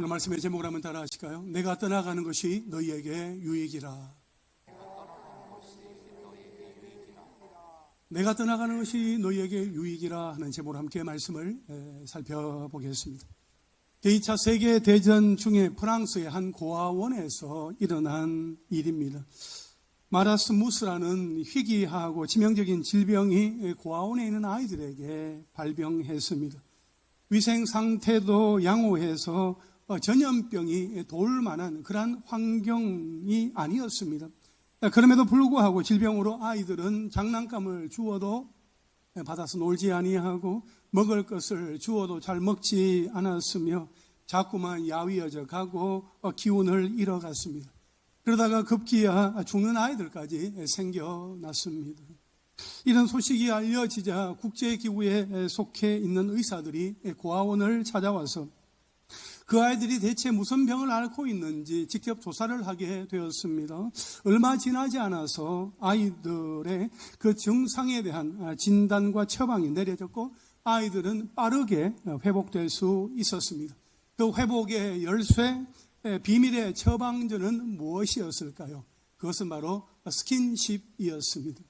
오늘 말씀의 제목을 한번 따라 하실까요? 내가 떠나가는 것이 너희에게 유익이라. 내가 떠나가는 것이 너희에게 유익이라 하는 제목으로 함께 말씀을 살펴보겠습니다. 제2차 세계대전 중에 프랑스의 한 고아원에서 일어난 일입니다. 마라스무스라는 희귀하고 치명적인 질병이 고아원에 있는 아이들에게 발병했습니다. 위생 상태도 양호해서 전염병이 돌 만한 그러한 환경이 아니었습니다. 그럼에도 불구하고 질병으로 아이들은 장난감을 주어도 받아서 놀지 아니하고 먹을 것을 주어도 잘 먹지 않았으며 자꾸만 야위어져 가고 기운을 잃어갔습니다. 그러다가 급기야 죽는 아이들까지 생겨났습니다. 이런 소식이 알려지자 국제기구에 속해 있는 의사들이 고아원을 찾아와서 그 아이들이 대체 무슨 병을 앓고 있는지 직접 조사를 하게 되었습니다. 얼마 지나지 않아서 아이들의 그 증상에 대한 진단과 처방이 내려졌고 아이들은 빠르게 회복될 수 있었습니다. 그 회복의 열쇠, 비밀의 처방전은 무엇이었을까요? 그것은 바로 스킨십이었습니다.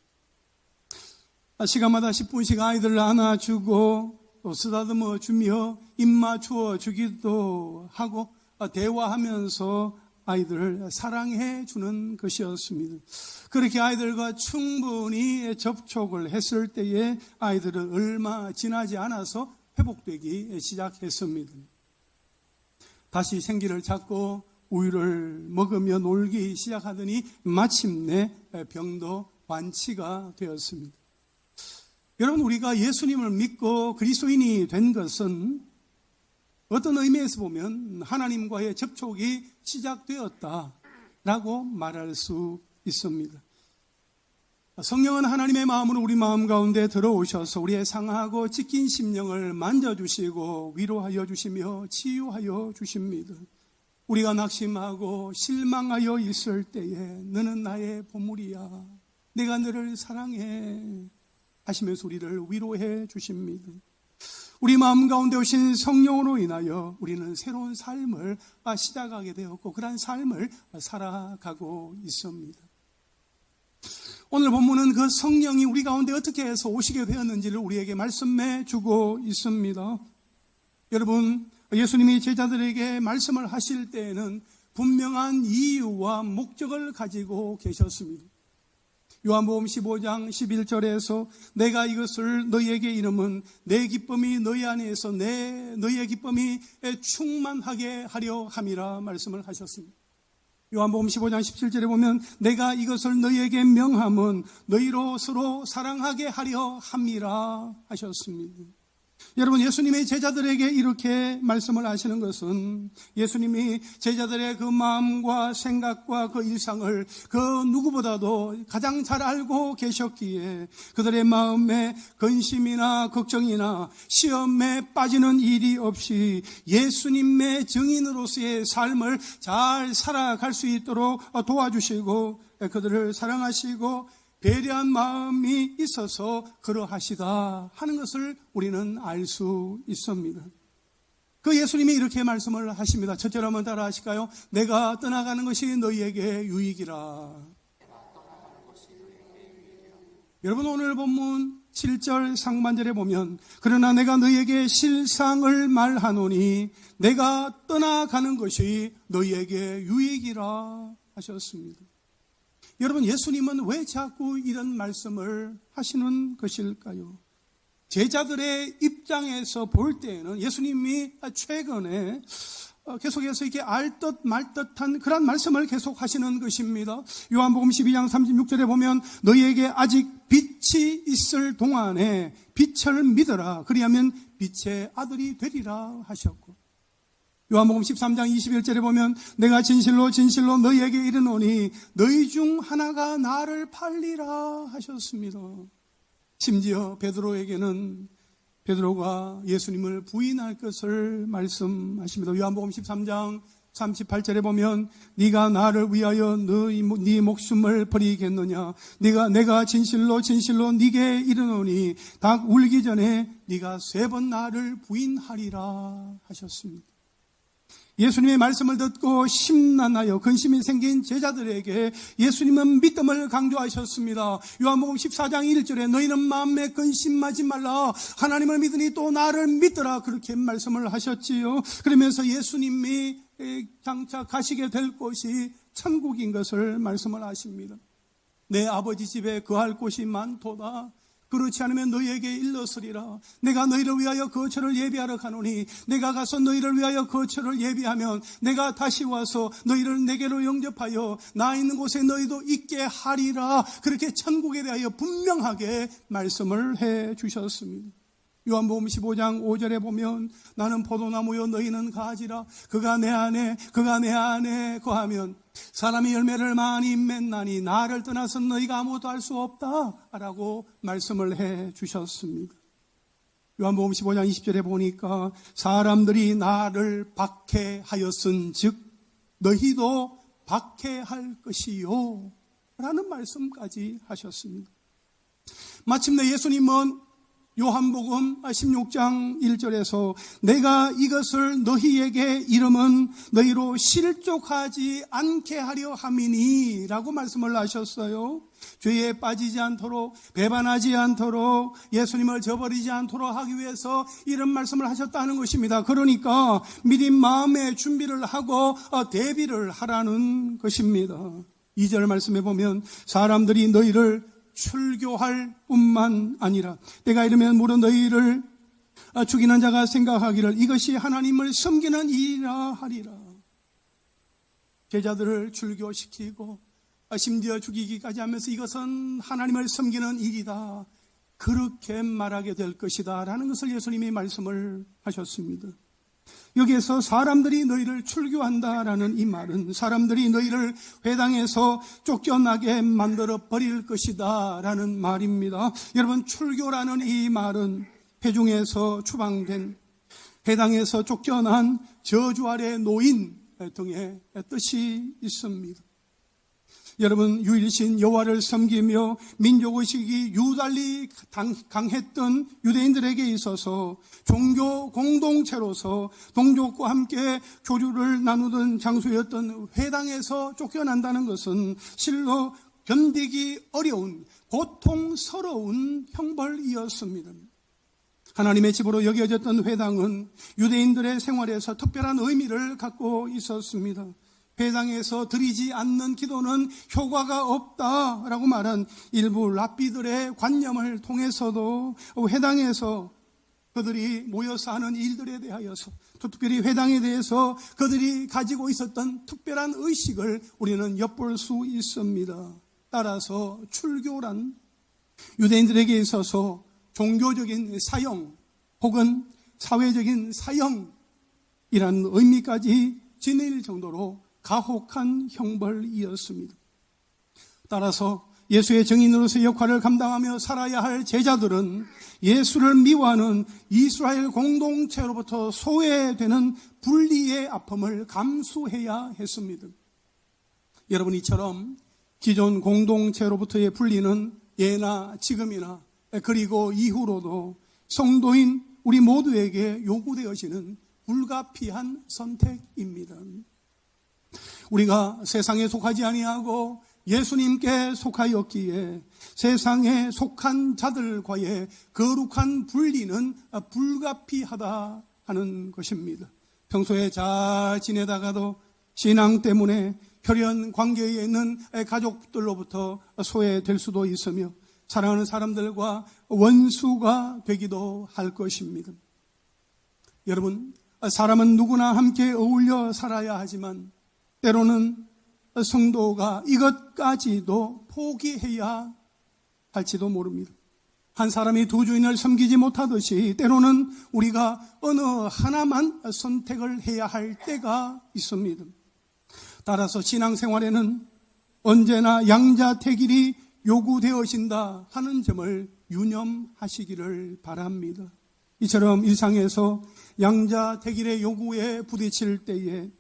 시간마다 10분씩 아이들을 안아주고 또 쓰다듬어 주며 입 맞추어 주기도 하고 대화하면서 아이들을 사랑해 주는 것이었습니다. 그렇게 아이들과 충분히 접촉을 했을 때에 아이들은 얼마 지나지 않아서 회복되기 시작했습니다. 다시 생기를 찾고 우유를 먹으며 놀기 시작하더니 마침내 병도 완치가 되었습니다. 여러분, 우리가 예수님을 믿고 그리스도인이 된 것은 어떤 의미에서 보면 하나님과의 접촉이 시작되었다라고 말할 수 있습니다. 성령은 하나님의 마음으로 우리 마음 가운데 들어오셔서 우리의 상하고 찢긴 심령을 만져주시고 위로하여 주시며 치유하여 주십니다. 우리가 낙심하고 실망하여 있을 때에 너는 나의 보물이야, 내가 너를 사랑해 하시면서 우리를 위로해 주십니다. 우리 마음 가운데 오신 성령으로 인하여 우리는 새로운 삶을 시작하게 되었고 그러한 삶을 살아가고 있습니다. 오늘 본문은 그 성령이 우리 가운데 어떻게 해서 오시게 되었는지를 우리에게 말씀해 주고 있습니다. 여러분, 예수님이 제자들에게 말씀을 하실 때에는 분명한 이유와 목적을 가지고 계셨습니다. 요한복음 15장 11절에서 내가 이것을 너희에게 이름은 내 기쁨이 너희 안에서 너희의 기쁨이 충만하게 하려 함이라 말씀을 하셨습니다. 요한복음 15장 17절에 보면 내가 이것을 너희에게 명함은 너희로 서로 사랑하게 하려 함이라 하셨습니다. 여러분, 예수님이 제자들에게 이렇게 말씀을 하시는 것은 예수님이 제자들의 그 마음과 생각과 그 일상을 그 누구보다도 가장 잘 알고 계셨기에 그들의 마음에 근심이나 걱정이나 시험에 빠지는 일이 없이 예수님의 증인으로서의 삶을 잘 살아갈 수 있도록 도와주시고 그들을 사랑하시고 배려한 마음이 있어서 그러하시다 하는 것을 우리는 알 수 있습니다. 그 예수님이 이렇게 말씀을 하십니다. 첫째로 한번 따라 하실까요? 내가 떠나가는 것이 너희에게 유익이라. 여러분, 오늘 본문 7절 상반절에 보면 그러나 내가 너희에게 실상을 말하노니 내가 떠나가는 것이 너희에게 유익이라 하셨습니다. 여러분, 예수님은 왜 자꾸 이런 말씀을 하시는 것일까요? 제자들의 입장에서 볼 때에는 예수님이 최근에 계속해서 이렇게 알듯 말듯한 그런 말씀을 계속 하시는 것입니다. 요한복음 12장 36절에 보면 너희에게 아직 빛이 있을 동안에 빛을 믿어라. 그리하면 빛의 아들이 되리라 하셨고, 요한복음 13장 21절에 보면 내가 진실로 진실로 너희에게 이르노니 너희 중 하나가 나를 팔리라 하셨습니다. 심지어 베드로에게는 베드로가 예수님을 부인할 것을 말씀하십니다. 요한복음 13장 38절에 보면 네가 나를 위하여 네 목숨을 버리겠느냐, 내가 진실로 진실로 네게 이르노니 닭 울기 전에 네가 3번 나를 부인하리라 하셨습니다. 예수님의 말씀을 듣고 심란하여 근심이 생긴 제자들에게 예수님은 믿음을 강조하셨습니다. 요한복음 14장 1절에 너희는 마음에 근심하지 말라, 하나님을 믿으니 또 나를 믿더라, 그렇게 말씀을 하셨지요. 그러면서 예수님이 장차 가시게 될 곳이 천국인 것을 말씀을 하십니다. 내 아버지 집에 거할 곳이 많도다. 그렇지 않으면 너희에게 일렀으리라. 내가 너희를 위하여 거처를 예비하러 가노니 내가 가서 너희를 위하여 거처를 예비하면 내가 다시 와서 너희를 내게로 영접하여 나 있는 곳에 너희도 있게 하리라. 그렇게 천국에 대하여 분명하게 말씀을 해 주셨습니다. 요한복음 15장 5절에 보면 나는 포도나무요 너희는 가지라. 그가 내 안에 거하면 사람이 열매를 많이 맺나니 나를 떠나서 너희가 아무것도 할 수 없다 라고 말씀을 해 주셨습니다. 요한복음 15장 20절에 보니까 사람들이 나를 박해하였은 즉 너희도 박해할 것이요 라는 말씀까지 하셨습니다. 마침내 예수님은 요한복음 16장 1절에서 내가 이것을 너희에게 이름은 너희로 실족하지 않게 하려 함이니 라고 말씀을 하셨어요. 죄에 빠지지 않도록, 배반하지 않도록, 예수님을 저버리지 않도록 하기 위해서 이런 말씀을 하셨다는 것입니다. 그러니까 미리 마음의 준비를 하고 대비를 하라는 것입니다. 2절 말씀에 보면 사람들이 너희를 출교할 뿐만 아니라 때가 이르면 무릇 너희를 죽이는 자가 생각하기를 이것이 하나님을 섬기는 일이라 하리라. 제자들을 출교시키고 심지어 죽이기까지 하면서 이것은 하나님을 섬기는 일이다, 그렇게 말하게 될 것이다 라는 것을 예수님이 말씀을 하셨습니다. 여기에서 사람들이 너희를 출교한다라는 이 말은 사람들이 너희를 회당에서 쫓겨나게 만들어 버릴 것이다 라는 말입니다. 여러분, 출교라는 이 말은 회중에서 추방된, 회당에서 쫓겨난 저주 아래 노인 등의 뜻이 있습니다. 여러분, 유일신 여호와를 섬기며 민족의식이 유달리 강했던 유대인들에게 있어서 종교 공동체로서 동족과 함께 교류를 나누던 장소였던 회당에서 쫓겨난다는 것은 실로 견디기 어려운 고통스러운 형벌이었습니다. 하나님의 집으로 여겨졌던 회당은 유대인들의 생활에서 특별한 의미를 갖고 있었습니다. 회당에서 드리지 않는 기도는 효과가 없다라고 말한 일부 랍비들의 관념을 통해서도 회당에서 그들이 모여서 하는 일들에 대하여서, 또 특별히 회당에 대해서 그들이 가지고 있었던 특별한 의식을 우리는 엿볼 수 있습니다. 따라서 출교란 유대인들에게 있어서 종교적인 사형 혹은 사회적인 사형이라는 의미까지 지닐 정도로 가혹한 형벌이었습니다. 따라서 예수의 증인으로서의 역할을 감당하며 살아야 할 제자들은 예수를 미워하는 이스라엘 공동체로부터 소외되는 분리의 아픔을 감수해야 했습니다. 여러분, 이처럼 기존 공동체로부터의 분리는 예나 지금이나 그리고 이후로도 성도인 우리 모두에게 요구되어지는 불가피한 선택입니다. 우리가 세상에 속하지 아니하고 예수님께 속하였기에 세상에 속한 자들과의 거룩한 분리는 불가피하다 하는 것입니다. 평소에 잘 지내다가도 신앙 때문에 혈연 관계에 있는 가족들로부터 소외될 수도 있으며 사랑하는 사람들과 원수가 되기도 할 것입니다. 여러분, 사람은 누구나 함께 어울려 살아야 하지만 때로는 성도가 이것까지도 포기해야 할지도 모릅니다. 한 사람이 두 주인을 섬기지 못하듯이 때로는 우리가 어느 하나만 선택을 해야 할 때가 있습니다. 따라서 신앙생활에는 언제나 양자택일이 요구되어진다 하는 점을 유념하시기를 바랍니다. 이처럼 일상에서 양자택일의 요구에 부딪힐 때에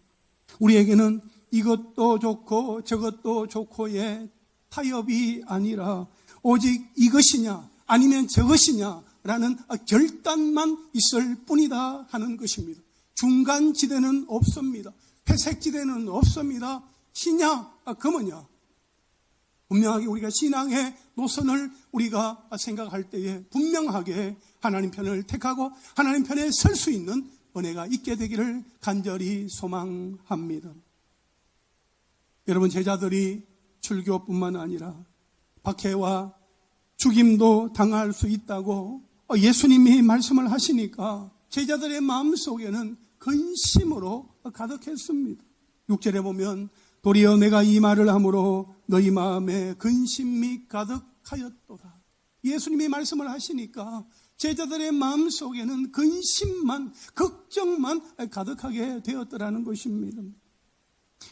우리에게는 이것도 좋고 저것도 좋고의 타협이 아니라 오직 이것이냐 아니면 저것이냐라는 결단만 있을 뿐이다 하는 것입니다. 중간지대는 없습니다. 회색지대는 없습니다. 희냐 금이냐. 분명하게 우리가 신앙의 노선을 우리가 생각할 때에 분명하게 하나님 편을 택하고 하나님 편에 설 수 있는 은혜가 있게 되기를 간절히 소망합니다. 여러분, 제자들이 출교뿐만 아니라 박해와 죽임도 당할 수 있다고 예수님이 말씀을 하시니까 제자들의 마음속에는 근심으로 가득했습니다. 6절에 보면 도리어 내가 이 말을 함으로 너희 마음에 근심이 가득하였도다. 예수님이 말씀을 하시니까 제자들의 마음속에는 근심만, 걱정만 가득하게 되었더라는 것입니다.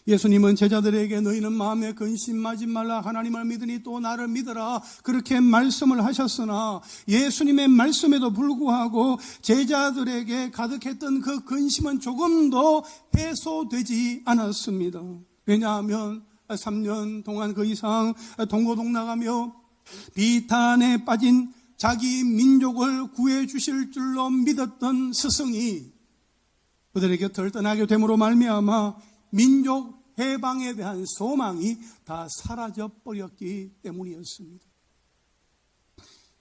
예수님은 제자들에게 너희는 마음에 근심하지 말라, 하나님을 믿으니 또 나를 믿어라, 그렇게 말씀을 하셨으나 예수님의 말씀에도 불구하고 제자들에게 가득했던 그 근심은 조금도 해소되지 않았습니다. 왜냐하면 3년 동안 그 이상 동고동락하며 비탄에 빠진 자기 민족을 구해 주실 줄로 믿었던 스승이 그들의 곁을 떠나게 됨으로 말미암아 민족 해방에 대한 소망이 다 사라져 버렸기 때문이었습니다.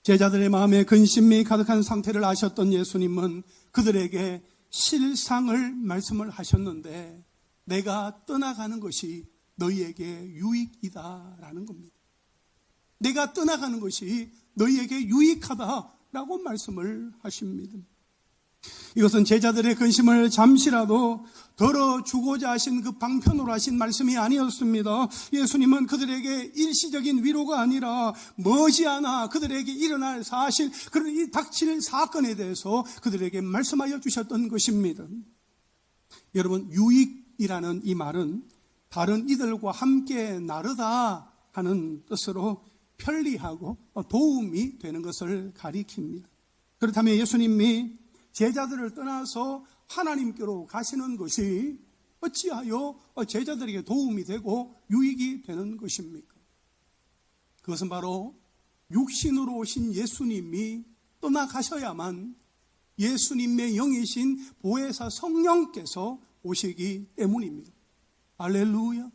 제자들의 마음에 근심이 가득한 상태를 아셨던 예수님은 그들에게 실상을 말씀을 하셨는데 내가 떠나가는 것이 너희에게 유익이다라는 겁니다. 내가 떠나가는 것이 너희에게 유익하다라고 말씀을 하십니다. 이것은 제자들의 근심을 잠시라도 덜어주고자 하신 그 방편으로 하신 말씀이 아니었습니다. 예수님은 그들에게 일시적인 위로가 아니라 머지않아 그들에게 일어날 사실, 그런 이 닥칠 사건에 대해서 그들에게 말씀하여 주셨던 것입니다. 여러분, 유익이라는 이 말은 다른 이들과 함께 나르다 하는 뜻으로 편리하고 도움이 되는 것을 가리킵니다. 그렇다면 예수님이 제자들을 떠나서 하나님께로 가시는 것이 어찌하여 제자들에게 도움이 되고 유익이 되는 것입니까? 그것은 바로 육신으로 오신 예수님이 떠나가셔야만 예수님의 영이신 보혜사 성령께서 오시기 때문입니다. 할렐루야.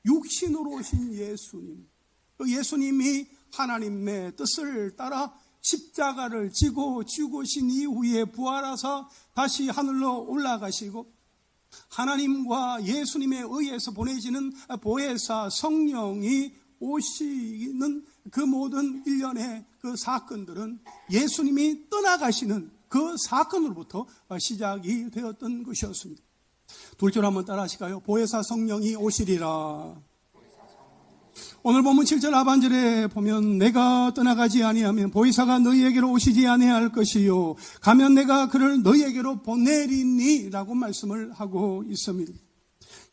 육신으로 오신 예수님, 그 예수님이 하나님의 뜻을 따라 십자가를 지고 죽으신 이후에 부활하사 다시 하늘로 올라가시고 하나님과 예수님에 의해서 보내지는 보혜사 성령이 오시는 그 모든 일련의 그 사건들은 예수님이 떠나가시는 그 사건으로부터 시작이 되었던 것이었습니다. 둘째로 한번 따라 하실까요? 보혜사 성령이 오시리라. 오늘 본문 7절 하반절에 보면 내가 떠나가지 아니하면 보혜사가 너희에게로 오시지 아니할 것이요 가면 내가 그를 너희에게로 보내리니 라고 말씀을 하고 있습니다.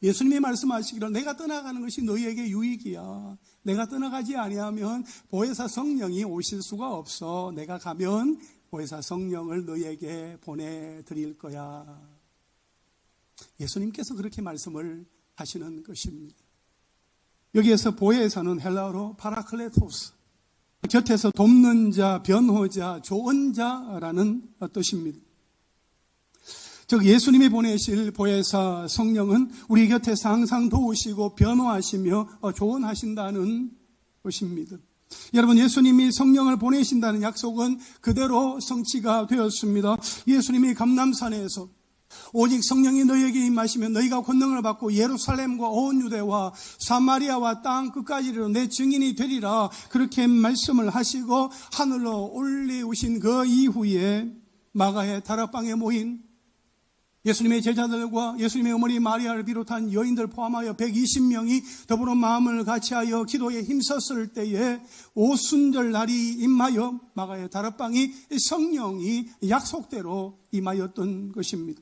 예수님이 말씀하시기를 내가 떠나가는 것이 너희에게 유익이야. 내가 떠나가지 아니하면 보혜사 성령이 오실 수가 없어. 내가 가면 보혜사 성령을 너희에게 보내드릴 거야. 예수님께서 그렇게 말씀을 하시는 것입니다. 여기에서 보혜사는 헬라어로 파라클레토스, 곁에서 돕는 자, 변호자, 좋은 자라는 뜻입니다. 즉 예수님이 보내실 보혜사 성령은 우리 곁에서 항상 도우시고 변호하시며 조언하신다는 것입니다. 여러분, 예수님이 성령을 보내신다는 약속은 그대로 성취가 되었습니다. 예수님이 감람산에서 오직 성령이 너희에게 임하시면 너희가 권능을 받고 예루살렘과 온 유대와 사마리아와 땅 끝까지로 내 증인이 되리라, 그렇게 말씀을 하시고 하늘로 올리우신 그 이후에 마가의 다락방에 모인 예수님의 제자들과 예수님의 어머니 마리아를 비롯한 여인들 포함하여 120명이 더불어 마음을 같이하여 기도에 힘썼을 때에 오순절 날이 임하여 마가의 다락방이 성령이 약속대로 임하였던 것입니다.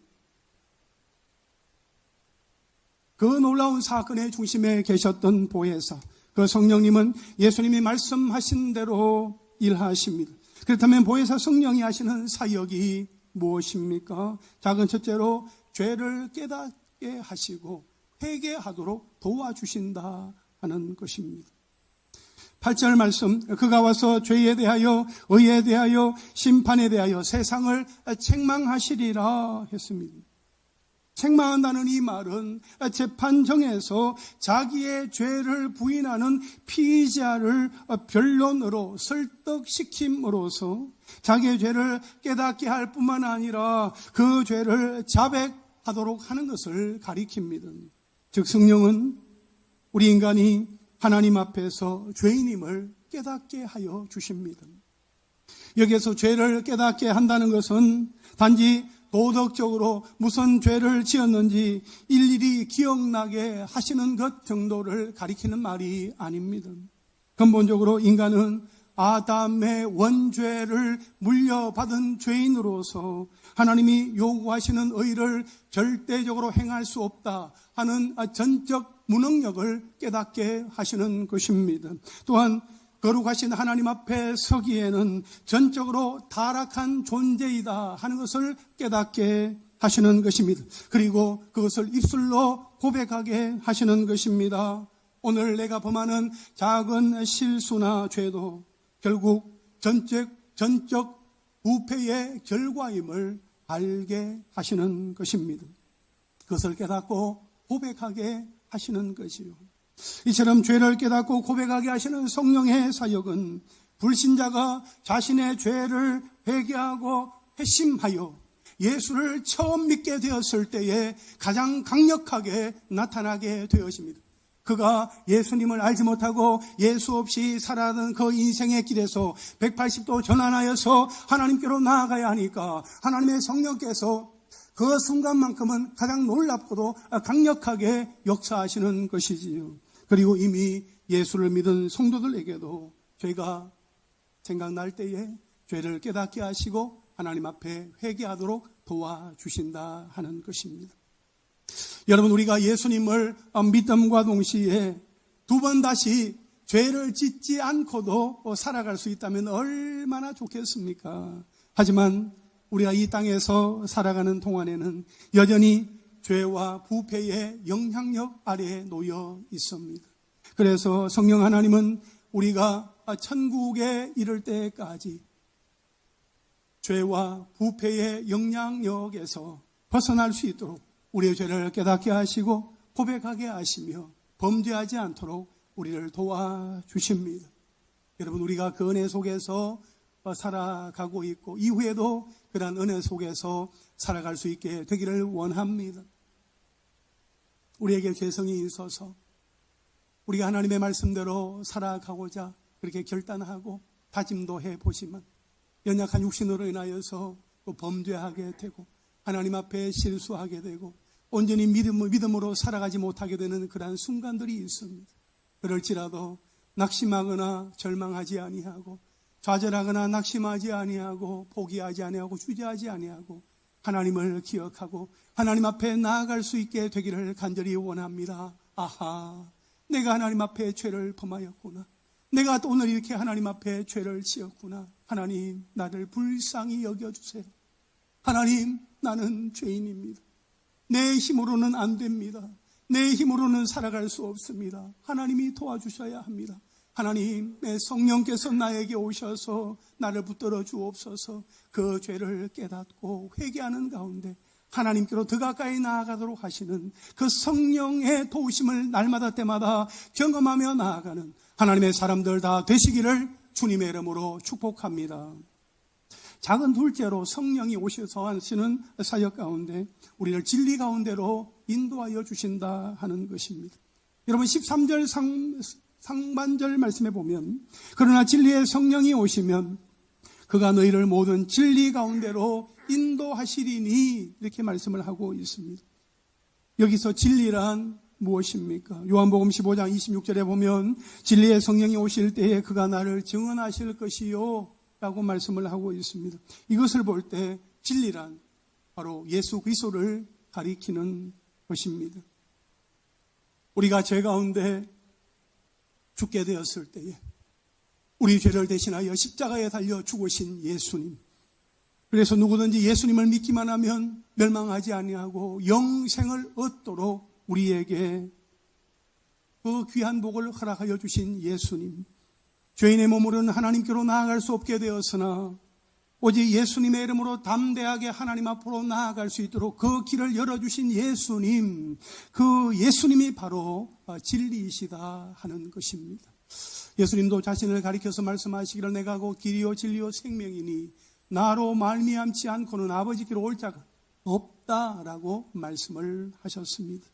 그 놀라운 사건의 중심에 계셨던 보혜사, 그 성령님은 예수님이 말씀하신 대로 일하십니다. 그렇다면 보혜사 성령이 하시는 사역이 무엇입니까? 작은 첫째로 죄를 깨닫게 하시고 회개하도록 도와주신다 하는 것입니다. 8절 말씀, 그가 와서 죄에 대하여 의에 대하여 심판에 대하여 세상을 책망하시리라 했습니다. 책망한다는 이 말은 재판정에서 자기의 죄를 부인하는 피의자를 변론으로 설득시킴으로써 자기의 죄를 깨닫게 할 뿐만 아니라 그 죄를 자백하도록 하는 것을 가리킵니다. 즉 성령은 우리 인간이 하나님 앞에서 죄인임을 깨닫게 하여 주십니다. 여기에서 죄를 깨닫게 한다는 것은 단지 도덕적으로 무슨 죄를 지었는지 일일이 기억나게 하시는 것 정도를 가리키는 말이 아닙니다. 근본적으로 인간은 아담의 원죄를 물려받은 죄인으로서 하나님이 요구하시는 의를 절대적으로 행할 수 없다 하는 전적 무능력을 깨닫게 하시는 것입니다. 또한 거룩하신 하나님 앞에 서기에는 전적으로 타락한 존재이다 하는 것을 깨닫게 하시는 것입니다. 그리고 그것을 입술로 고백하게 하시는 것입니다. 오늘 내가 범하는 작은 실수나 죄도 결국 전적 부패의 결과임을 알게 하시는 것입니다. 그것을 깨닫고 고백하게 하시는 것이요. 이처럼 죄를 깨닫고 고백하게 하시는 성령의 사역은 불신자가 자신의 죄를 회개하고 회심하여 예수를 처음 믿게 되었을 때에 가장 강력하게 나타나게 되어집니다. 그가 예수님을 알지 못하고 예수 없이 살아가는 그 인생의 길에서 180도 전환하여서 하나님께로 나아가야 하니까 하나님의 성령께서 그 순간만큼은 가장 놀랍고도 강력하게 역사하시는 것이지요. 그리고 이미 예수를 믿은 성도들에게도 죄가 생각날 때에 죄를 깨닫게 하시고 하나님 앞에 회개하도록 도와주신다 하는 것입니다. 여러분, 우리가 예수님을 믿음과 동시에 두 번 다시 죄를 짓지 않고도 살아갈 수 있다면 얼마나 좋겠습니까? 하지만 우리가 이 땅에서 살아가는 동안에는 여전히 죄와 부패의 영향력 아래에 놓여 있습니다. 그래서 성령 하나님은 우리가 천국에 이를 때까지 죄와 부패의 영향력에서 벗어날 수 있도록 우리의 죄를 깨닫게 하시고 고백하게 하시며 범죄하지 않도록 우리를 도와주십니다. 여러분, 우리가 그 은혜 속에서 살아가고 있고 이후에도 그런 은혜 속에서 살아갈 수 있게 되기를 원합니다. 우리에게 죄성이 있어서 우리가 하나님의 말씀대로 살아가고자 그렇게 결단하고 다짐도 해보지만 연약한 육신으로 인하여서 또 범죄하게 되고 하나님 앞에 실수하게 되고 온전히 믿음으로 살아가지 못하게 되는 그러한 순간들이 있습니다. 그럴지라도 낙심하거나 절망하지 아니하고 좌절하거나 낙심하지 아니하고 포기하지 아니하고 주저하지 아니하고 하나님을 기억하고 하나님 앞에 나아갈 수 있게 되기를 간절히 원합니다. 아하, 내가 하나님 앞에 죄를 범하였구나. 내가 또 오늘 이렇게 하나님 앞에 죄를 지었구나. 하나님, 나를 불쌍히 여겨주세요. 하나님, 나는 죄인입니다. 내 힘으로는 안 됩니다. 내 힘으로는 살아갈 수 없습니다. 하나님이 도와주셔야 합니다. 하나님, 내 성령께서 나에게 오셔서 나를 붙들어 주옵소서. 그 죄를 깨닫고 회개하는 가운데 하나님께로 더 가까이 나아가도록 하시는 그 성령의 도우심을 날마다 때마다 경험하며 나아가는 하나님의 사람들 다 되시기를 주님의 이름으로 축복합니다. 작은 둘째로 성령이 오셔서 하시는 사역 가운데 우리를 진리 가운데로 인도하여 주신다 하는 것입니다. 여러분, 13절 상반절 말씀에 보면 그러나 진리의 성령이 오시면 그가 너희를 모든 진리 가운데로 인도하시리니 이렇게 말씀을 하고 있습니다. 여기서 진리란 무엇입니까? 요한복음 15장 26절에 보면 진리의 성령이 오실 때에 그가 나를 증언하실 것이요 라고 말씀을 하고 있습니다. 이것을 볼 때 진리란 바로 예수 그리스도를 가리키는 것입니다. 우리가 죄 가운데 죽게 되었을 때에 우리 죄를 대신하여 십자가에 달려 죽으신 예수님, 그래서 누구든지 예수님을 믿기만 하면 멸망하지 아니하고 영생을 얻도록 우리에게 그 귀한 복을 허락하여 주신 예수님, 죄인의 몸으로는 하나님께로 나아갈 수 없게 되었으나 오직 예수님의 이름으로 담대하게 하나님 앞으로 나아갈 수 있도록 그 길을 열어주신 예수님, 그 예수님이 바로 진리이시다 하는 것입니다. 예수님도 자신을 가리켜서 말씀하시기를 내가 곧 길이요 진리요 생명이니 나로 말미암지 않고는 아버지께로 올 자가 없다라고 말씀을 하셨습니다.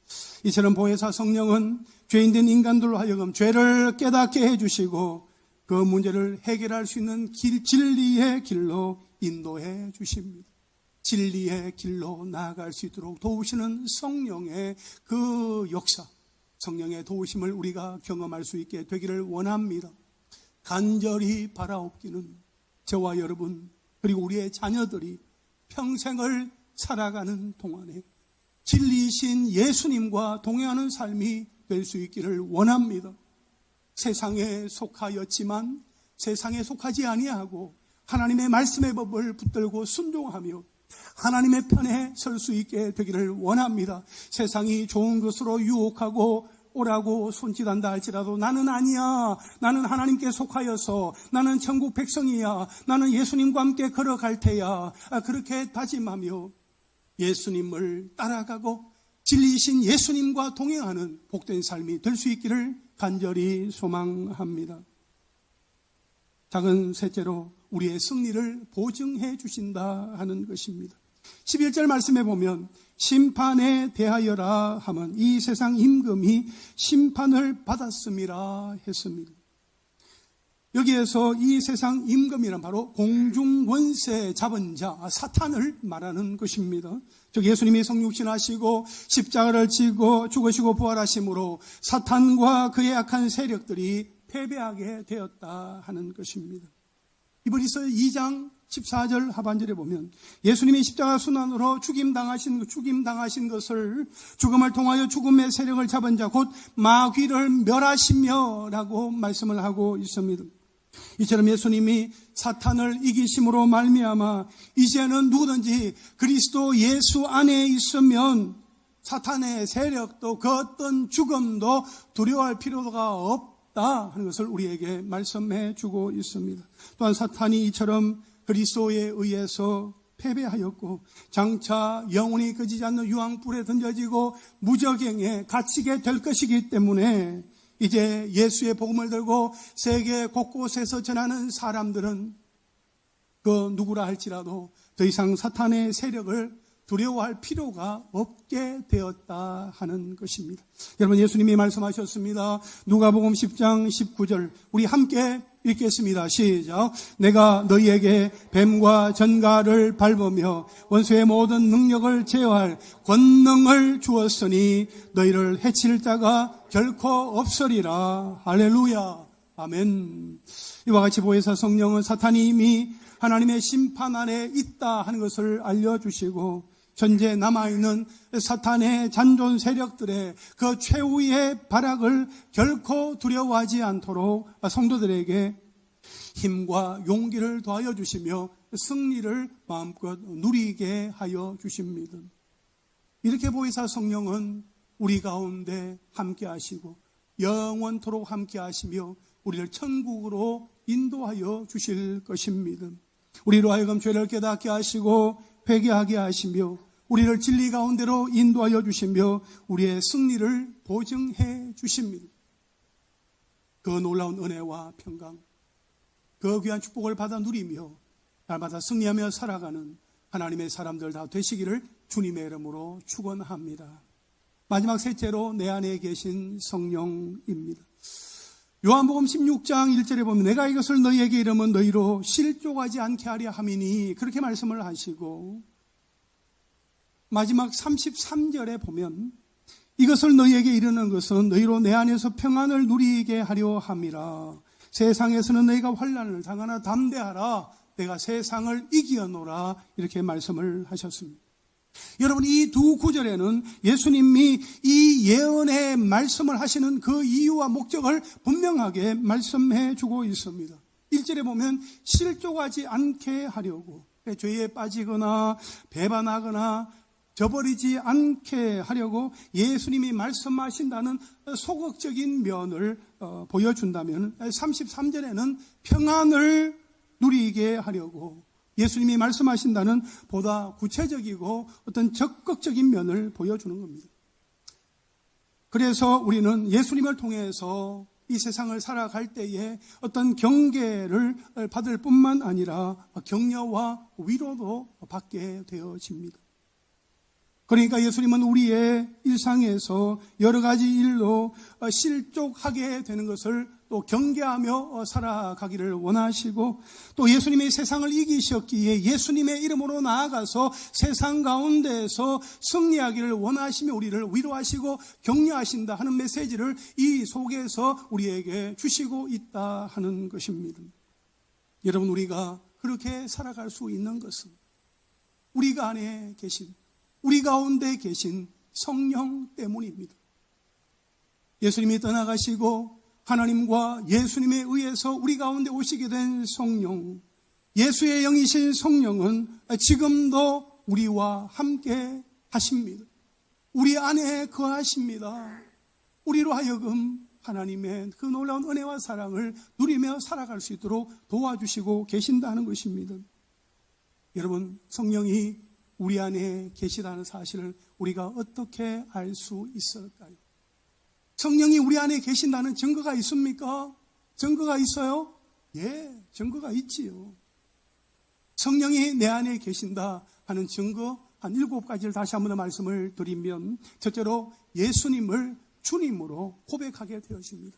이처럼 보혜사 성령은 죄인된 인간들로 하여금 죄를 깨닫게 해주시고 그 문제를 해결할 수 있는 진리의 길로 인도해 주십니다. 진리의 길로 나아갈 수 있도록 도우시는 성령의 그 역사, 성령의 도우심을 우리가 경험할 수 있게 되기를 원합니다. 간절히 바라옵기는 저와 여러분 그리고 우리의 자녀들이 평생을 살아가는 동안에 진리이신 예수님과 동행하는 삶이 될 수 있기를 원합니다. 세상에 속하였지만 세상에 속하지 아니하고 하나님의 말씀의 법을 붙들고 순종하며 하나님의 편에 설 수 있게 되기를 원합니다. 세상이 좋은 것으로 유혹하고 오라고 손짓한다 할지라도 나는 아니야. 나는 하나님께 속하여서 나는 천국 백성이야. 나는 예수님과 함께 걸어갈 테야. 그렇게 다짐하며 예수님을 따라가고 진리이신 예수님과 동행하는 복된 삶이 될 수 있기를 간절히 소망합니다. 작은 셋째로 우리의 승리를 보증해 주신다 하는 것입니다. 11절 말씀에 보면 심판에 대하여라 하면 이 세상 임금이 심판을 받았음이라 했습니다. 여기에서 이 세상 임금이란 바로 공중권세 잡은 자 사탄을 말하는 것입니다. 즉 예수님이 성육신하시고 십자가를 지고 죽으시고 부활하심으로 사탄과 그의 악한 세력들이 패배하게 되었다 하는 것입니다. 히브리서 2장 14절 하반절에 보면 예수님이 십자가 순환으로 죽임당하신 것을 죽음을 통하여 죽음의 세력을 잡은 자 곧 마귀를 멸하시며 라고 말씀을 하고 있습니다. 이처럼 예수님이 사탄을 이기심으로 말미암아 이제는 누구든지 그리스도 예수 안에 있으면 사탄의 세력도 그 어떤 죽음도 두려워할 필요가 없다 하는 것을 우리에게 말씀해 주고 있습니다. 또한 사탄이 이처럼 그리스도에 의해서 패배하였고 장차 영원히 꺼지지 않는 유황불에 던져지고 무저갱에 갇히게 될 것이기 때문에 이제 예수의 복음을 들고 세계 곳곳에서 전하는 사람들은 그 누구라 할지라도 더 이상 사탄의 세력을 두려워할 필요가 없게 되었다 하는 것입니다. 여러분 예수님이 말씀하셨습니다. 누가복음 10장 19절 우리 함께 읽겠습니다. 시작. 내가 너희에게 뱀과 전갈을 밟으며 원수의 모든 능력을 제어할 권능을 주었으니 너희를 해칠 자가 결코 없으리라. 할렐루야. 아멘. 이와 같이 보혜사 성령은 사탄이 이미 하나님의 심판 아래 있다 하는 것을 알려주시고 현재 남아있는 사탄의 잔존 세력들의 그 최후의 발악을 결코 두려워하지 않도록 성도들에게 힘과 용기를 더하여 주시며 승리를 마음껏 누리게 하여 주십니다. 이렇게 보혜사 성령은 우리 가운데 함께 하시고 영원토록 함께 하시며 우리를 천국으로 인도하여 주실 것입니다. 우리로 하여금 죄를 깨닫게 하시고 회개하게 하시며 우리를 진리 가운데로 인도하여 주시며 우리의 승리를 보증해 주십니다. 그 놀라운 은혜와 평강, 그 귀한 축복을 받아 누리며 날마다 승리하며 살아가는 하나님의 사람들 다 되시기를 주님의 이름으로 축원합니다. 마지막 셋째로 내 안에 계신 성령입니다. 요한복음 16장 1절에 보면 내가 이것을 너희에게 이르면 너희로 실족하지 않게 하려 함이니 그렇게 말씀을 하시고 마지막 33절에 보면 이것을 너희에게 이르는 것은 너희로 내 안에서 평안을 누리게 하려 함이라. 세상에서는 너희가 환난을 당하나 담대하라. 내가 세상을 이기어노라. 이렇게 말씀을 하셨습니다. 여러분 이 두 구절에는 예수님이 이 예언의 말씀을 하시는 그 이유와 목적을 분명하게 말씀해 주고 있습니다. 1절에 보면 실족하지 않게 하려고 죄에 빠지거나 배반하거나 저버리지 않게 하려고 예수님이 말씀하신다는 소극적인 면을 보여준다면 33절에는 평안을 누리게 하려고 예수님이 말씀하신다는 보다 구체적이고 어떤 적극적인 면을 보여주는 겁니다. 그래서 우리는 예수님을 통해서 이 세상을 살아갈 때에 어떤 경계를 받을 뿐만 아니라 격려와 위로도 받게 되어집니다. 그러니까 예수님은 우리의 일상에서 여러 가지 일로 실족하게 되는 것을 또 경계하며 살아가기를 원하시고, 또 예수님의 세상을 이기셨기에 예수님의 이름으로 나아가서 세상 가운데서 승리하기를 원하시며 우리를 위로하시고 격려하신다 하는 메시지를 이 속에서 우리에게 주시고 있다 하는 것입니다. 여러분, 우리가 그렇게 살아갈 수 있는 것은 우리가 안에 계신, 우리 가운데 계신 성령 때문입니다. 예수님이 떠나가시고 하나님과 예수님에 의해서 우리 가운데 오시게 된 성령, 예수의 영이신 성령은 지금도 우리와 함께 하십니다. 우리 안에 거하십니다. 우리로 하여금 하나님의 그 놀라운 은혜와 사랑을 누리며 살아갈 수 있도록 도와주시고 계신다는 것입니다. 여러분, 성령이 우리 안에 계시다는 사실을 우리가 어떻게 알 수 있을까요? 성령이 우리 안에 계신다는 증거가 있습니까? 증거가 있어요? 예, 증거가 있지요. 성령이 내 안에 계신다 하는 증거 한 7가지를 다시 한번 더 말씀을 드리면, 첫째로 예수님을 주님으로 고백하게 되어집니다.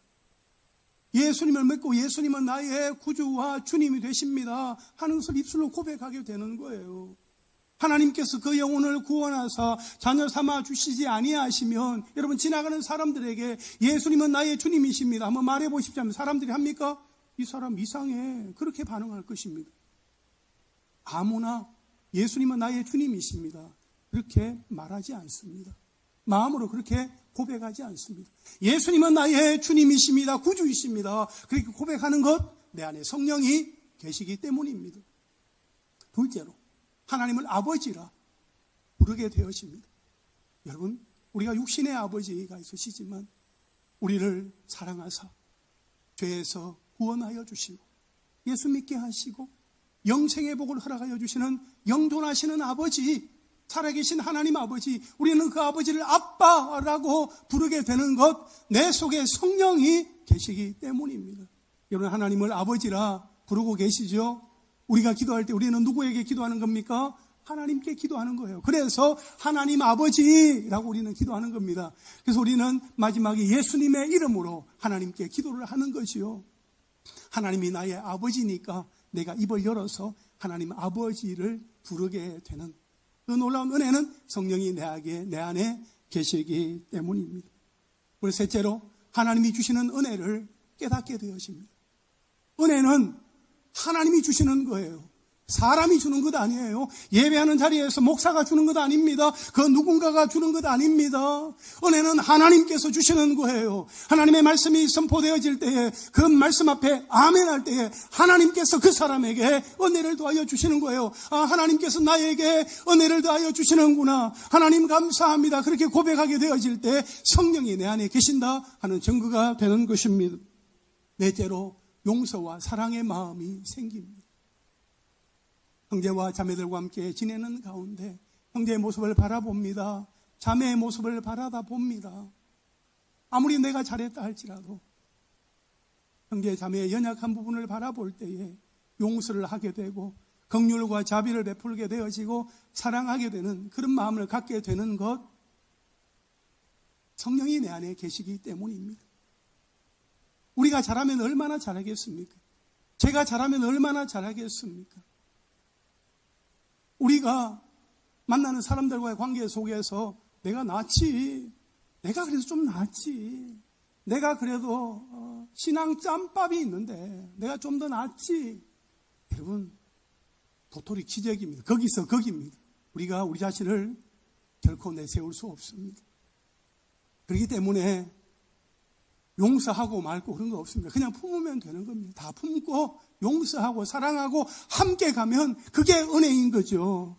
예수님을 믿고 예수님은 나의 구주와 주님이 되십니다 하는 것을 입술로 고백하게 되는 거예요. 하나님께서 그 영혼을 구원하사 자녀 삼아 주시지 아니하시면 여러분, 지나가는 사람들에게 예수님은 나의 주님이십니다 한번 말해 보십시오 하면 사람들이 합니까? 이 사람 이상해, 그렇게 반응할 것입니다. 아무나 예수님은 나의 주님이십니다 그렇게 말하지 않습니다. 마음으로 그렇게 고백하지 않습니다. 예수님은 나의 주님이십니다, 구주이십니다, 그렇게 고백하는 것, 내 안에 성령이 계시기 때문입니다. 둘째로 하나님을 아버지라 부르게 되어집니다. 여러분, 우리가 육신의 아버지가 있으시지만 우리를 사랑하사 죄에서 구원하여 주시고 예수 믿게 하시고 영생의 복을 허락하여 주시는 영존하시는 아버지, 살아계신 하나님 아버지, 우리는 그 아버지를 아빠라고 부르게 되는 것, 내 속에 성령이 계시기 때문입니다. 여러분, 하나님을 아버지라 부르고 계시죠? 우리가 기도할 때 우리는 누구에게 기도하는 겁니까? 하나님께 기도하는 거예요. 그래서 하나님 아버지라고 우리는 기도하는 겁니다. 그래서 우리는 마지막에 예수님의 이름으로 하나님께 기도를 하는 것이요. 하나님이 나의 아버지니까 내가 입을 열어서 하나님 아버지를 부르게 되는 그 놀라운 은혜는 성령이 내 안에 계시기 때문입니다. 그리고 셋째로 하나님이 주시는 은혜를 깨닫게 되어집니다. 은혜는 하나님이 주시는 거예요. 사람이 주는 것 아니에요. 예배하는 자리에서 목사가 주는 것 아닙니다. 그 누군가가 주는 것 아닙니다. 은혜는 하나님께서 주시는 거예요. 하나님의 말씀이 선포되어질 때에 그 말씀 앞에 아멘 할 때에 하나님께서 그 사람에게 은혜를 더하여 주시는 거예요. 아, 하나님께서 나에게 은혜를 더하여 주시는구나, 하나님 감사합니다, 그렇게 고백하게 되어질 때 성령이 내 안에 계신다 하는 증거가 되는 것입니다. 넷째로 용서와 사랑의 마음이 생깁니다. 형제와 자매들과 함께 지내는 가운데 형제의 모습을 바라봅니다. 자매의 모습을 바라다 봅니다. 아무리 내가 잘했다 할지라도 형제 자매의 연약한 부분을 바라볼 때에 용서를 하게 되고 긍휼과 자비를 베풀게 되어지고 사랑하게 되는 그런 마음을 갖게 되는 것, 성령이 내 안에 계시기 때문입니다. 우리가 잘하면 얼마나 잘하겠습니까? 제가 잘하면 얼마나 잘하겠습니까? 우리가 만나는 사람들과의 관계 속에서 내가 낫지, 내가 그래도 좀 낫지, 내가 그래도 신앙 짬밥이 있는데 내가 좀 더 낫지. 여러분, 도토리 기적입니다. 거기서 거기입니다. 우리가 우리 자신을 결코 내세울 수 없습니다. 그렇기 때문에 용서하고 말고 그런 거 없습니다. 그냥 품으면 되는 겁니다. 다 품고 용서하고 사랑하고 함께 가면 그게 은혜인 거죠.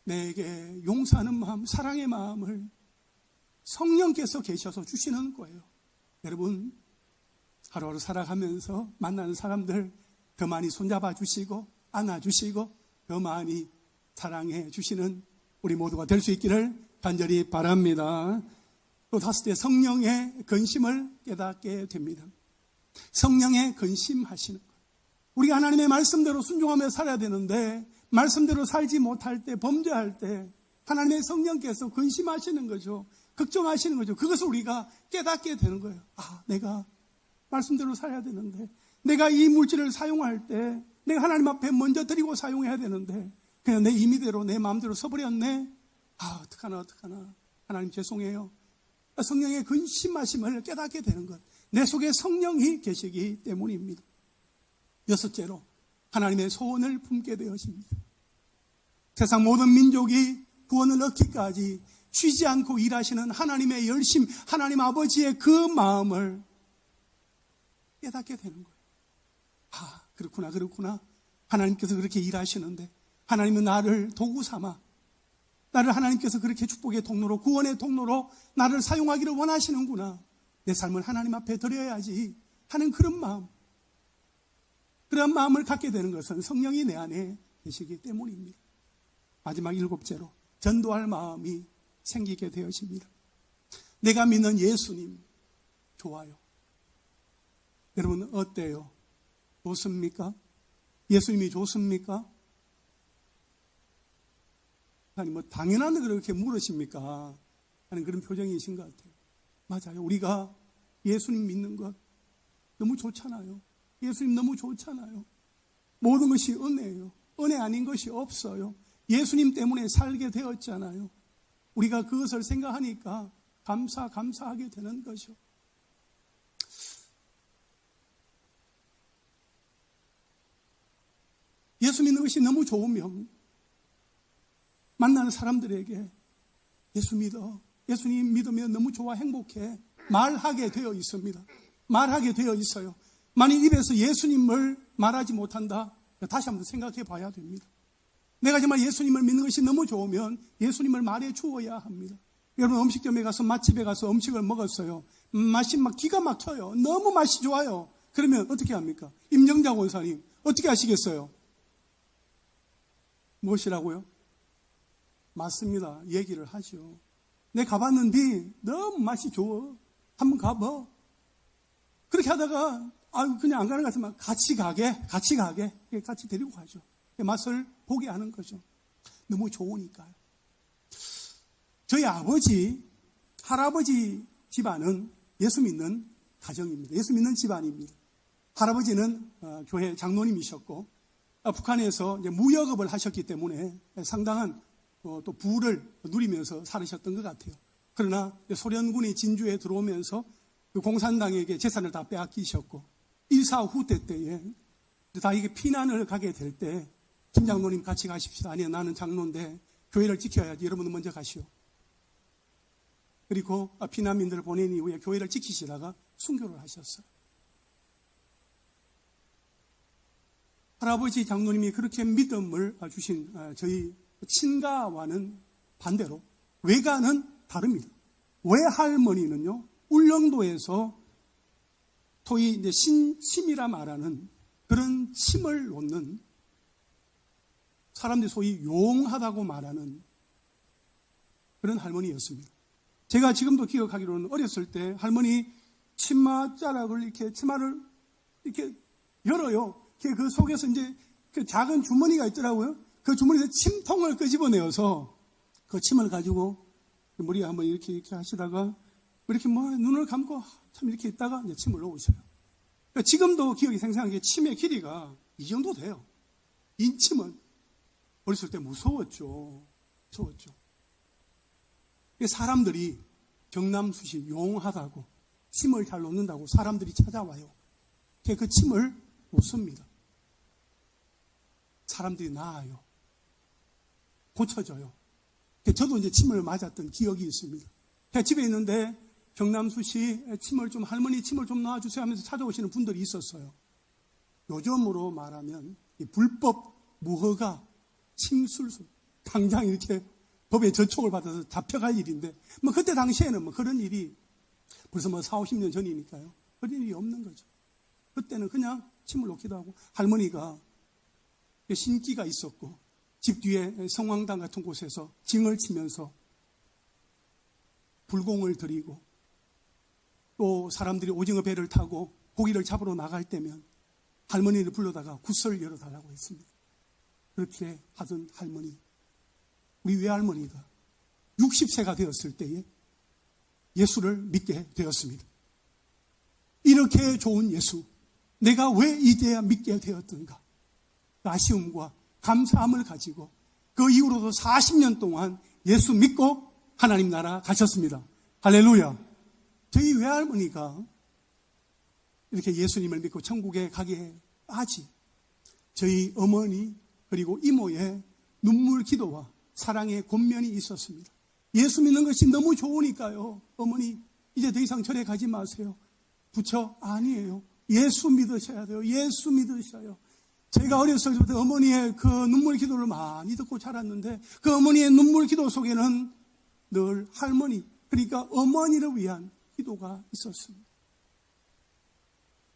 내게 용서하는 마음, 사랑의 마음을 성령께서 계셔서 주시는 거예요. 여러분, 하루하루 살아가면서 만나는 사람들 더 많이 손잡아 주시고 안아주시고 더 많이 사랑해 주시는 우리 모두가 될 수 있기를 간절히 바랍니다. 또 다섯째, 성령의 근심을 깨닫게 됩니다. 성령의 근심하시는 것. 우리가 하나님의 말씀대로 순종하며 살아야 되는데 말씀대로 살지 못할 때, 범죄할 때 하나님의 성령께서 근심하시는 거죠. 걱정하시는 거죠. 그것을 우리가 깨닫게 되는 거예요. 아, 내가 말씀대로 살아야 되는데, 내가 이 물질을 사용할 때 내가 하나님 앞에 먼저 드리고 사용해야 되는데 그냥 내 임의대로 내 마음대로 써버렸네. 아, 어떡하나 하나님 죄송해요. 성령의 근심하심을 깨닫게 되는 것, 내 속에 성령이 계시기 때문입니다. 여섯째로, 하나님의 소원을 품게 되어집니다. 세상 모든 민족이 구원을 얻기까지 쉬지 않고 일하시는 하나님의 열심, 하나님 아버지의 그 마음을 깨닫게 되는 거예요. 아, 그렇구나. 하나님께서 그렇게 일하시는데 하나님은 나를 도구 삼아, 나를 하나님께서 그렇게 축복의 통로로, 구원의 통로로 나를 사용하기를 원하시는구나. 내 삶을 하나님 앞에 드려야지 하는 그런 마음, 그런 마음을 갖게 되는 것은 성령이 내 안에 계시기 때문입니다. 마지막 일곱째로, 전도할 마음이 생기게 되어집니다. 내가 믿는 예수님 좋아요. 여러분 어때요? 좋습니까? 예수님이 좋습니까? 아니 뭐 당연한데 그렇게 물으십니까? 하는 그런 표정이신 것 같아요. 맞아요. 우리가 예수님 믿는 것 너무 좋잖아요. 예수님 너무 좋잖아요. 모든 것이 은혜예요. 은혜 아닌 것이 없어요. 예수님 때문에 살게 되었잖아요. 우리가 그것을 생각하니까 감사하게 되는 것이요. 예수 믿는 것이 너무 좋으면 만나는 사람들에게 예수 믿어, 예수님 믿으면 너무 좋아, 행복해 말하게 되어 있습니다. 말하게 되어 있어요. 만약 입에서 예수님을 말하지 못한다, 다시 한번 생각해 봐야 됩니다. 내가 정말 예수님을 믿는 것이 너무 좋으면 예수님을 말해 주어야 합니다. 여러분 음식점에 가서, 맛집에 가서 음식을 먹었어요. 맛이 막 기가 막혀요. 너무 맛이 좋아요. 그러면 어떻게 합니까? 임정자 원사님 어떻게 하시겠어요? 무엇이라고요? 맞습니다. 얘기를 하죠. 내가 가봤는데 너무 맛이 좋아. 한번 가봐. 그렇게 하다가 그냥 안 가는 것 같으면 같이 가게 같이 데리고 가죠. 맛을 보게 하는 거죠. 너무 좋으니까요. 저희 아버지, 할아버지 집안은 예수 믿는 가정입니다. 예수 믿는 집안입니다. 할아버지는 교회 장로님이셨고 북한에서 이제 무역업을 하셨기 때문에 상당한 또 부를 누리면서 살으셨던 것 같아요. 그러나 소련군이 진주에 들어오면서 그 공산당에게 재산을 다 빼앗기셨고 1.4 후퇴 때에 다 이게 피난을 가게 될 때 김 장로님 같이 가십시다. 아니요, 나는 장로인데 교회를 지켜야지. 여러분은 먼저 가시오. 그리고 피난민들을 보낸 이후에 교회를 지키시다가 순교를 하셨어요. 할아버지 장로님이 그렇게 믿음을 주신 저희 친가와는 반대로 외가는 다릅니다. 외할머니는요, 울릉도에서 소위 이제 신침이라 말하는 그런 침을 놓는, 사람들이 소위 용하다고 말하는 그런 할머니였습니다. 제가 지금도 기억하기로는 어렸을 때 할머니 치마자락을 이렇게, 치마를 이렇게 열어요. 그 속에서 이제 그 작은 주머니가 있더라고요. 그 주머니에서 침통을 끄집어내어서 그 침을 가지고 머리에 한번 이렇게 하시다가 이렇게 눈을 감고 참 이렇게 있다가 이제 침을 놓으셔요. 그러니까 지금도 기억이 생생한 게 침의 길이가 이 정도 돼요. 인침은. 어렸을 때 무서웠죠. 사람들이 경남수시 용하다고, 침을 잘 놓는다고 사람들이 찾아와요. 그 침을 놓습니다. 사람들이 나아요. 고쳐져요. 저도 이제 침을 맞았던 기억이 있습니다. 집에 있는데 경남수시 할머니 침을 좀 놔주세요 하면서 찾아오시는 분들이 있었어요. 요즘으로 말하면 이 불법 무허가 침술술, 당장 이렇게 법에 저촉을 받아서 잡혀갈 일인데, 그때 당시에는 그런 일이 벌써 40, 50년 전이니까요. 그런 일이 없는 거죠. 그때는 그냥 침을 놓기도 하고, 할머니가 신기가 있었고, 집 뒤에 성황당 같은 곳에서 징을 치면서 불공을 드리고 또 사람들이 오징어 배를 타고 고기를 잡으러 나갈 때면 할머니를 불러다가 굿을 열어달라고 했습니다. 그렇게 하던 할머니, 우리 외할머니가 60세가 되었을 때에 예수를 믿게 되었습니다. 이렇게 좋은 예수, 내가 왜 이제야 믿게 되었던가? 아쉬움과 감사함을 가지고 그 이후로도 40년 동안 예수 믿고 하나님 나라 가셨습니다. 할렐루야. 저희 외할머니가 이렇게 예수님을 믿고 천국에 가기에 빠지 저희 어머니 그리고 이모의 눈물 기도와 사랑의 권면이 있었습니다. 예수 믿는 것이 너무 좋으니까요. 어머니 이제 더 이상 절에 가지 마세요. 부처 아니에요. 예수 믿으셔야 돼요. 예수 믿으셔요. 제가 어렸을 때부터 어머니의 그 눈물 기도를 많이 듣고 자랐는데 그 어머니의 눈물 기도 속에는 늘 할머니, 그러니까 어머니를 위한 기도가 있었습니다.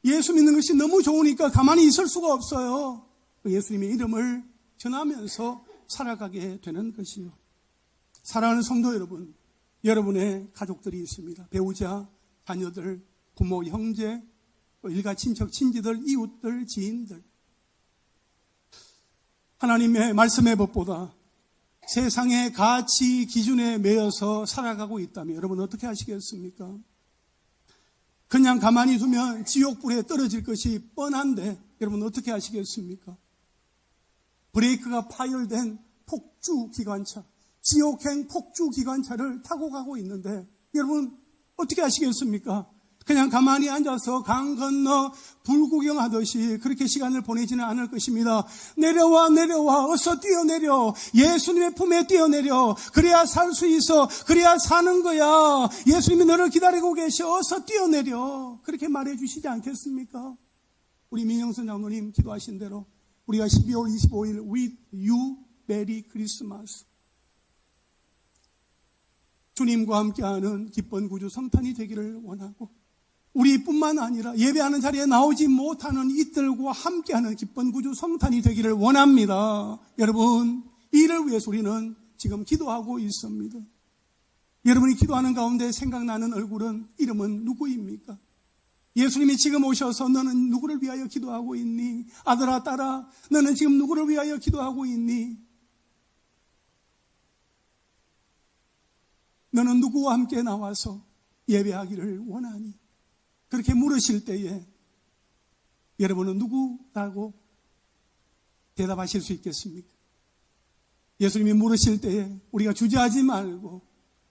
예수 믿는 것이 너무 좋으니까 가만히 있을 수가 없어요. 예수님의 이름을 전하면서 살아가게 되는 것이요. 사랑하는 성도 여러분, 여러분의 가족들이 있습니다. 배우자, 자녀들, 부모, 형제, 일가 친척, 친지들, 이웃들, 지인들. 하나님의 말씀의 법보다 세상의 가치 기준에 매여서 살아가고 있다면 여러분 어떻게 하시겠습니까? 그냥 가만히 두면 지옥불에 떨어질 것이 뻔한데 여러분 어떻게 하시겠습니까? 브레이크가 파열된 폭주기관차, 지옥행 폭주기관차를 타고 가고 있는데 여러분 어떻게 하시겠습니까? 그냥 가만히 앉아서 강 건너 불구경하듯이 그렇게 시간을 보내지는 않을 것입니다. 내려와 내려와 어서 뛰어내려. 예수님의 품에 뛰어내려. 그래야 살 수 있어. 그래야 사는 거야. 예수님이 너를 기다리고 계셔. 어서 뛰어내려. 그렇게 말해 주시지 않겠습니까? 우리 민영선 장로님 기도하신 대로 우리가 12월 25일 With you 메리 크리스마스, 주님과 함께하는 기쁜 구주 성탄이 되기를 원하고 우리뿐만 아니라 예배하는 자리에 나오지 못하는 이들과 함께하는 기쁜 구주 성탄이 되기를 원합니다. 여러분, 이를 위해서 우리는 지금 기도하고 있습니다. 여러분이 기도하는 가운데 생각나는 얼굴은, 이름은 누구입니까? 예수님이 지금 오셔서 너는 누구를 위하여 기도하고 있니? 아들아, 딸아, 너는 지금 누구를 위하여 기도하고 있니? 너는 누구와 함께 나와서 예배하기를 원하니? 그렇게 물으실 때에 여러분은 누구라고 대답하실 수 있겠습니까? 예수님이 물으실 때에 우리가 주저하지 말고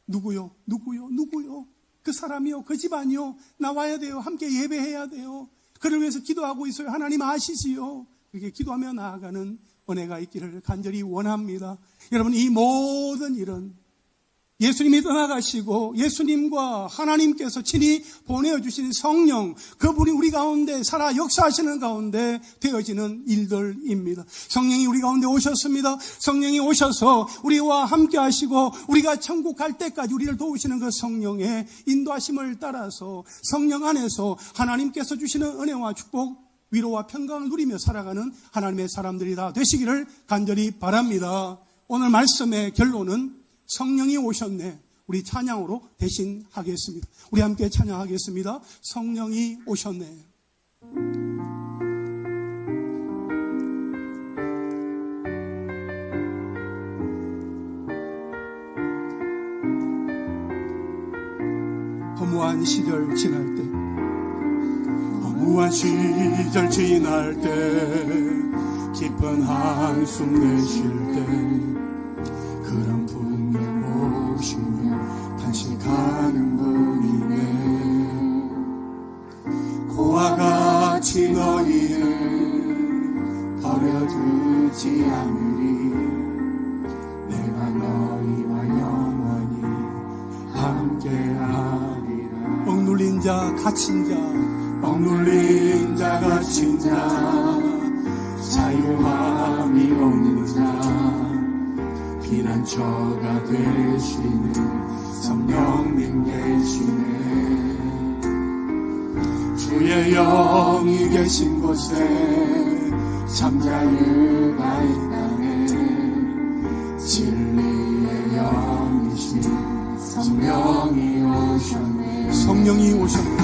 누구요? 누구요? 누구요? 그 사람이요? 그 집안이요? 나와야 돼요. 함께 예배해야 돼요. 그를 위해서 기도하고 있어요. 하나님 아시지요? 그렇게 기도하며 나아가는 은혜가 있기를 간절히 원합니다. 여러분, 이 모든 일은 예수님이 떠나가시고 예수님과 하나님께서 친히 보내주신 성령, 그분이 우리 가운데 살아 역사하시는 가운데 되어지는 일들입니다. 성령이 우리 가운데 오셨습니다. 성령이 오셔서 우리와 함께 하시고 우리가 천국 갈 때까지 우리를 도우시는 그 성령의 인도하심을 따라서 성령 안에서 하나님께서 주시는 은혜와 축복, 위로와 평강을 누리며 살아가는 하나님의 사람들이 다 되시기를 간절히 바랍니다. 오늘 말씀의 결론은 성령이 오셨네. 우리 찬양으로 대신하겠습니다. 우리 함께 찬양하겠습니다. 성령이 오셨네. 허무한 시절 지날 때, 허무한 시절 지날 때, 깊은 한숨 내쉴 때, 그런 분을 모시며 탄식하는 분이네. 고와 같이 너희를 버려두지 않으리. 내가 너희와 영원히 함께하리라. 억눌린 자, 갇힌 자, 억눌린 자, 갇힌 자, 자유함이 없는 자, 피난처가 되시는 성령님 계시네. 주의 영이 계신 곳에 참 자유가 있다네. 진리의 영이신 성령이 오셨네. 성령이 오셨네.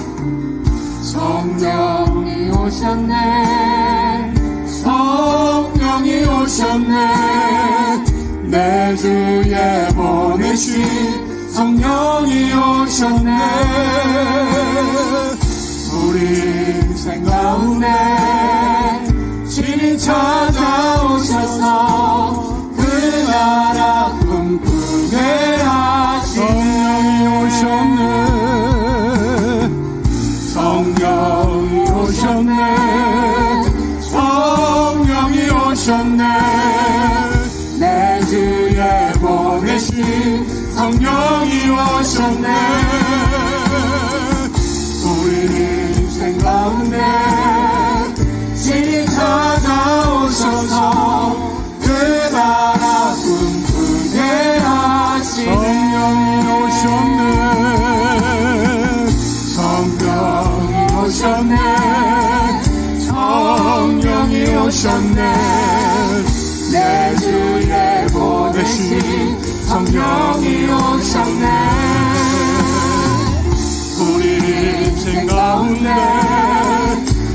성령이 오셨네. 성령이 오셨네. 내 주에 보내신 성령이 오셨네. 우리 인생 가운데 친히 찾아오셔서 그 나라 꿈꾸게 하시네. 성령이 오셨네. 성령이 오셨네. 내 주에 보내신 성령이 오셨네. 우리 인생 가운데 친히 찾아오셔서 그 나라 꿈꾸게 하시네. 성령이 오셨네. 성령이 오셨네. 내 주에 보내신 성령이 오셨네. 우리 인생 가운데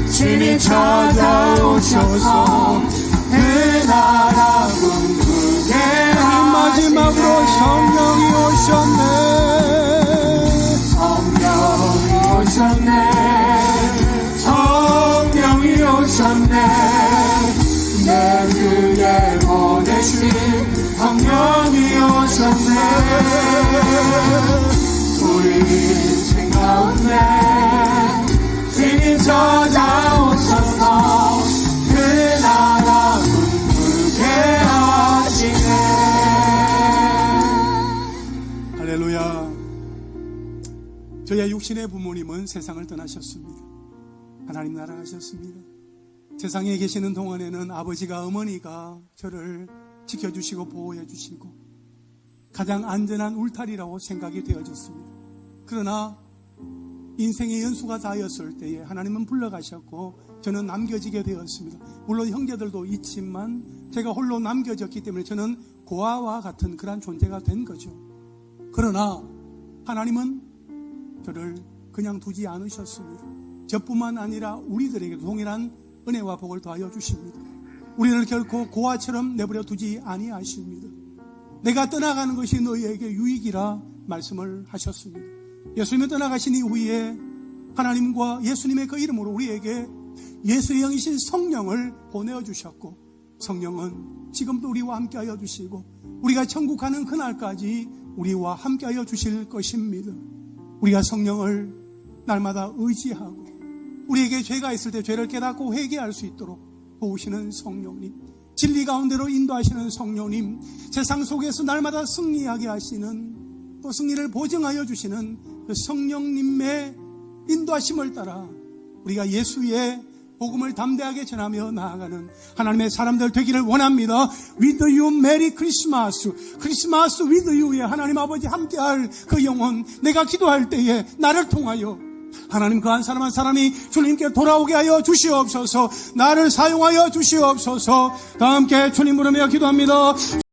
친히 찾아오셔서 그 나라 꿈꾸게 하시네. 마지막으로 성령이 오셨네. 성령이 오셨네. 성령이 오셨네. 내 주에 보내신 성령이 오셨네. 우리 인생 가운데 친히 찾아오셔서 그 나라 꿈꾸게 하시네. 할렐루야. 저의 육신의 부모님은 세상을 떠나셨습니다. 하나님 나라 가셨습니다. 세상에 계시는 동안에는 아버지가 어머니가 저를 지켜주시고 보호해 주시고 가장 안전한 울타리라고 생각이 되어졌습니다. 그러나 인생의 연수가 다였을 때에 하나님은 불러가셨고 저는 남겨지게 되었습니다. 물론 형제들도 있지만 제가 홀로 남겨졌기 때문에 저는 고아와 같은 그런 존재가 된 거죠. 그러나 하나님은 저를 그냥 두지 않으셨습니다. 저뿐만 아니라 우리들에게 동일한 은혜와 복을 더하여 주십니다. 우리를 결코 고아처럼 내버려 두지 아니하십니다. 내가 떠나가는 것이 너희에게 유익이라 말씀을 하셨습니다. 예수님이 떠나가신 이후에 하나님과 예수님의 그 이름으로 우리에게 예수의 영이신 성령을 보내어 주셨고 성령은 지금도 우리와 함께하여 주시고 우리가 천국 가는 그날까지 우리와 함께하여 주실 것입니다. 우리가 성령을 날마다 의지하고 우리에게 죄가 있을 때 죄를 깨닫고 회개할 수 있도록 도우시는 성령님, 진리 가운데로 인도하시는 성령님, 세상 속에서 날마다 승리하게 하시는 또 승리를 보증하여 주시는 그 성령님의 인도하심을 따라 우리가 예수의 복음을 담대하게 전하며 나아가는 하나님의 사람들 되기를 원합니다. With you, Merry Christmas. 크리스마스 with you에 하나님 아버지 함께할 그 영혼, 내가 기도할 때에 나를 통하여 하나님 그 한 사람 한 사람이 주님께 돌아오게 하여 주시옵소서. 나를 사용하여 주시옵소서. 다 함께 주님 부르며 기도합니다.